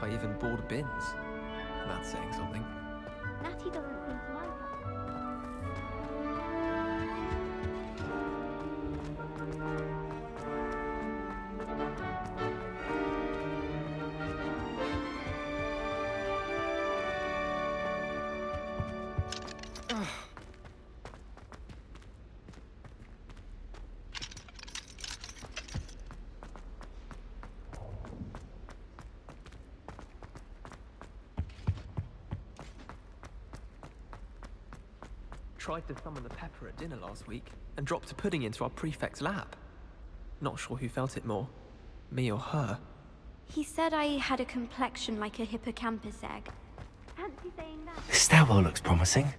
think I even board bins. That's saying something. Natty doesn't seem to like us. Tried to summon the pepper at dinner last week and dropped a pudding into our prefect's lap. Not sure who felt it more, me or her. He said I had a complexion like a hippocampus egg. Fancy saying that. This stairwell looks promising.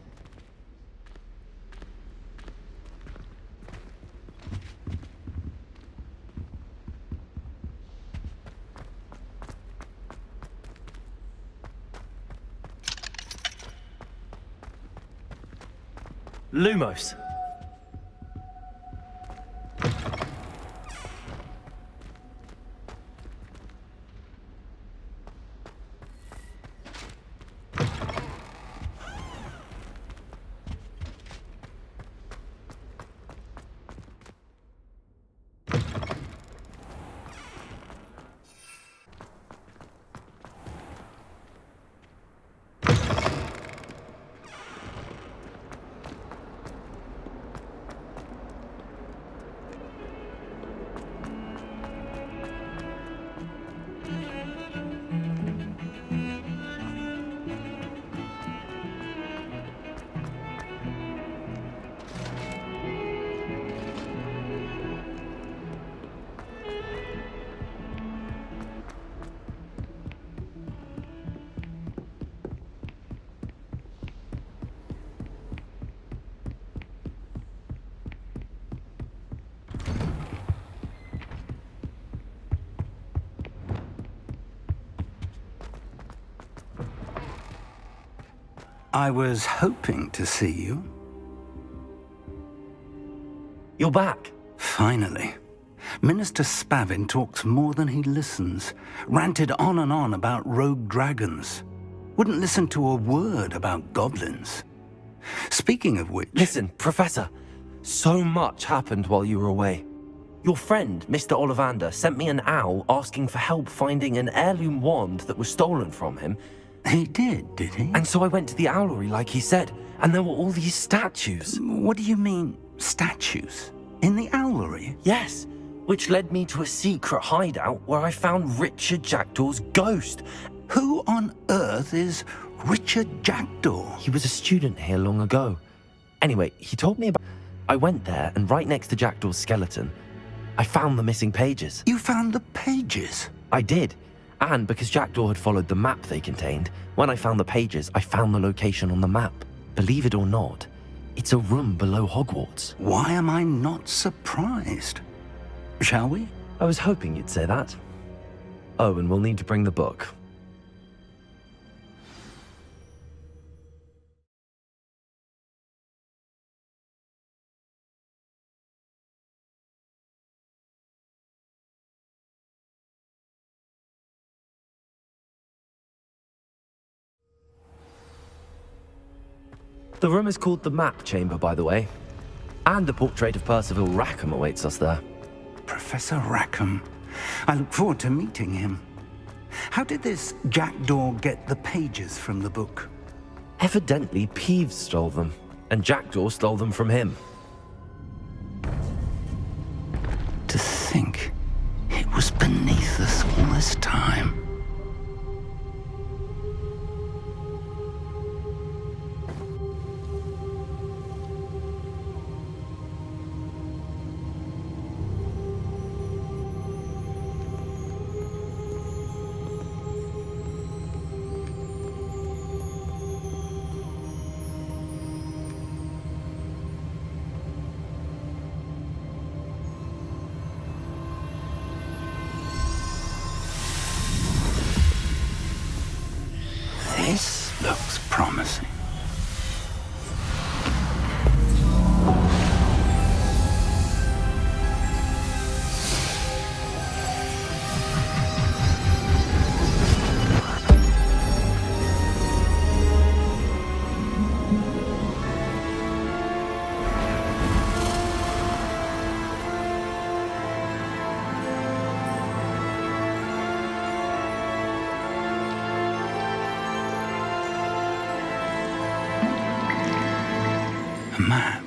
Lumos. I was hoping to see you. You're back. Finally. Minister Spavin talks more than he listens. Ranted on and on about rogue dragons. Wouldn't listen to a word about goblins. Speaking of which... Listen, Professor. So much happened while you were away. Your friend, Mr. Ollivander, sent me an owl asking for help finding an heirloom wand that was stolen from him. He did he? And so I went to the owlery like he said, and there were all these statues. What do you mean, statues? In the owlery? Yes, which led me to a secret hideout where I found Richard Jackdaw's ghost. Who on earth is Richard Jackdaw? He was a student here long ago. Anyway, he told me about... I went there, and right next to Jackdaw's skeleton, I found the missing pages. You found the pages? I did. And because Jackdaw had followed the map they contained, when I found the pages, I found the location on the map. Believe it or not, it's a room below Hogwarts. Why am I not surprised? Shall we? I was hoping you'd say that. Oh, and we'll need to bring the book. The room is called the Map Chamber, by the way. And the portrait of Percival Rackham awaits us there. Professor Rackham. I look forward to meeting him. How did this Jackdaw get the pages from the book? Evidently, Peeves stole them, and Jackdaw stole them from him. To think it was beneath us all this time. This looks promising. map,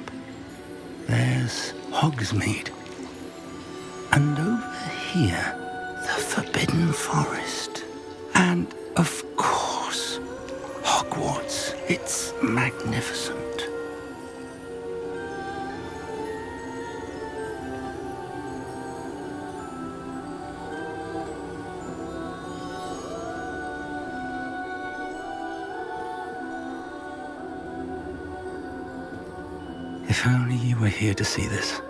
there's Hogsmeade. And over here, the Forbidden Forest. And, of course, Hogwarts. It's magnificent. If only you were here to see this.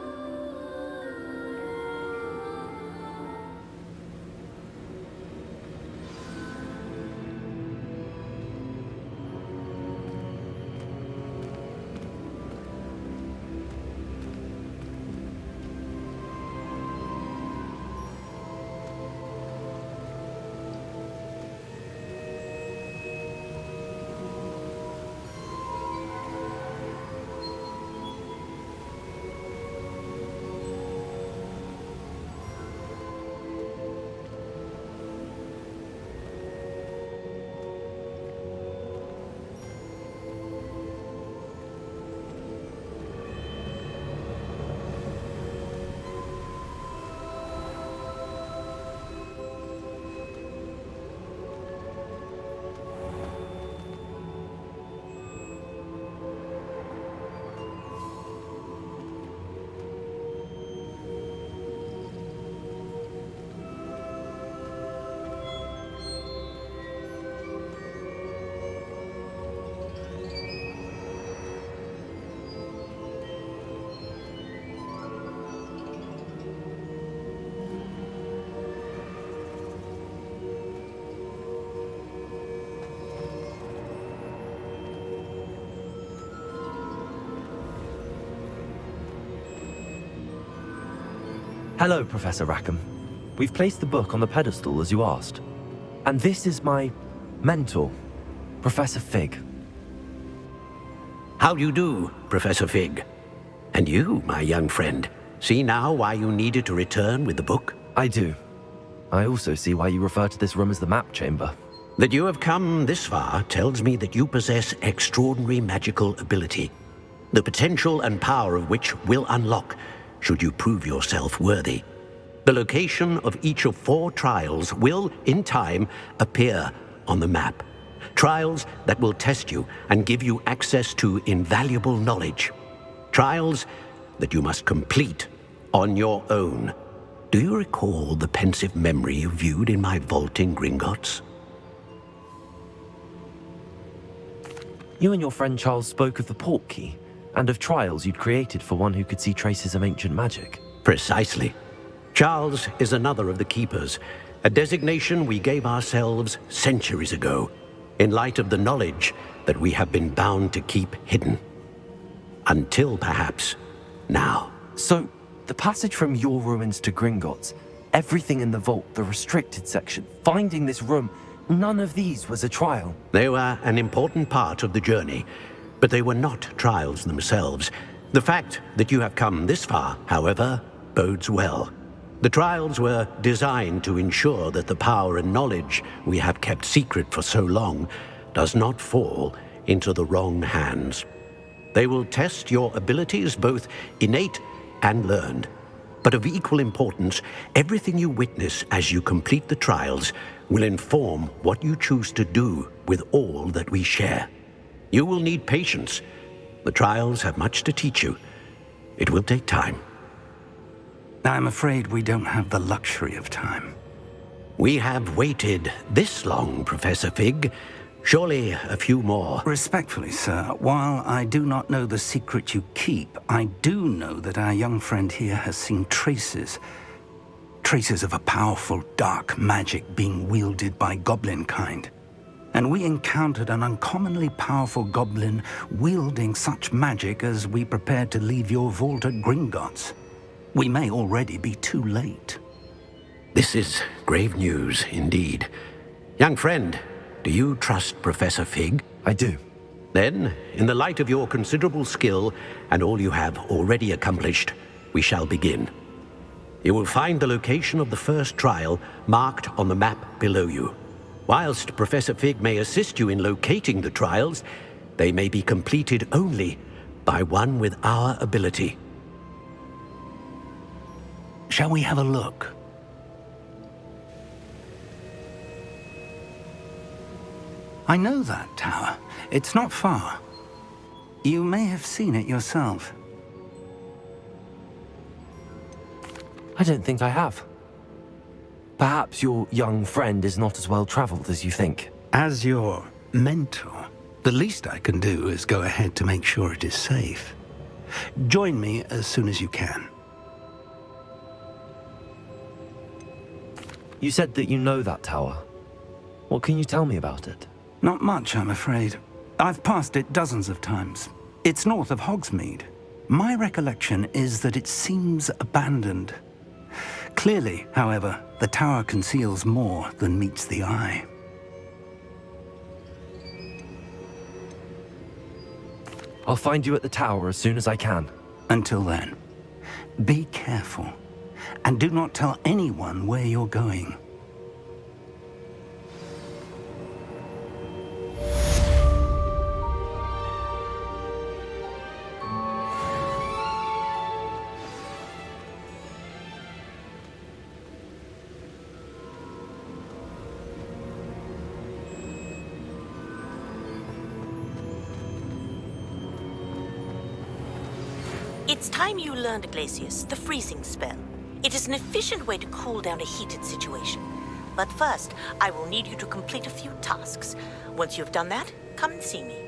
Hello, Professor Rackham. We've placed the book on the pedestal as you asked. And this is my mentor, Professor Fig. How do you do, Professor Fig? And you, my young friend, see now why you needed to return with the book? I do. I also see why you refer to this room as the map chamber. That you have come this far tells me that you possess extraordinary magical ability, the potential and power of which will unlock should you prove yourself worthy. The location of each of 4 trials will, in time, appear on the map. Trials that will test you and give you access to invaluable knowledge. Trials that you must complete on your own. Do you recall the pensive memory you viewed in my vault in Gringotts? You and your friend Charles spoke of the portkey, and of trials you'd created for one who could see traces of ancient magic. Precisely. Charles is another of the Keepers, a designation we gave ourselves centuries ago, in light of the knowledge that we have been bound to keep hidden. Until perhaps now. So, the passage from your ruins to Gringotts, everything in the vault, the restricted section, finding this room, none of these was a trial. They were an important part of the journey, but they were not trials themselves. The fact that you have come this far, however, bodes well. The trials were designed to ensure that the power and knowledge we have kept secret for so long does not fall into the wrong hands. They will test your abilities, both innate and learned. But of equal importance, everything you witness as you complete the trials will inform what you choose to do with all that we share. You will need patience. The trials have much to teach you. It will take time. I'm afraid we don't have the luxury of time. We have waited this long, Professor Fig. Surely a few more. Respectfully, sir, while I do not know the secret you keep, I do know that our young friend here has seen traces of a powerful dark magic being wielded by goblin kind. And we encountered an uncommonly powerful goblin wielding such magic as we prepared to leave your vault at Gringotts. We may already be too late. This is grave news indeed. Young friend, do you trust Professor Fig? I do. Then, in the light of your considerable skill and all you have already accomplished, we shall begin. You will find the location of the first trial marked on the map below you. Whilst Professor Fig may assist you in locating the trials, they may be completed only by one with our ability. Shall we have a look? I know that tower. It's not far. You may have seen it yourself. I don't think I have. Perhaps your young friend is not as well traveled as you think. As your mentor, the least I can do is go ahead to make sure it is safe. Join me as soon as you can. You said that you know that tower. What can you tell me about it? Not much, I'm afraid. I've passed it dozens of times. It's north of Hogsmeade. My recollection is that it seems abandoned. Clearly, however, the tower conceals more than meets the eye. I'll find you at the tower as soon as I can. Until then, be careful, and do not tell anyone where you're going. It's time you learned, Glacius, the freezing spell. It is an efficient way to cool down a heated situation. But first, I will need you to complete a few tasks. Once you've done that, come and see me.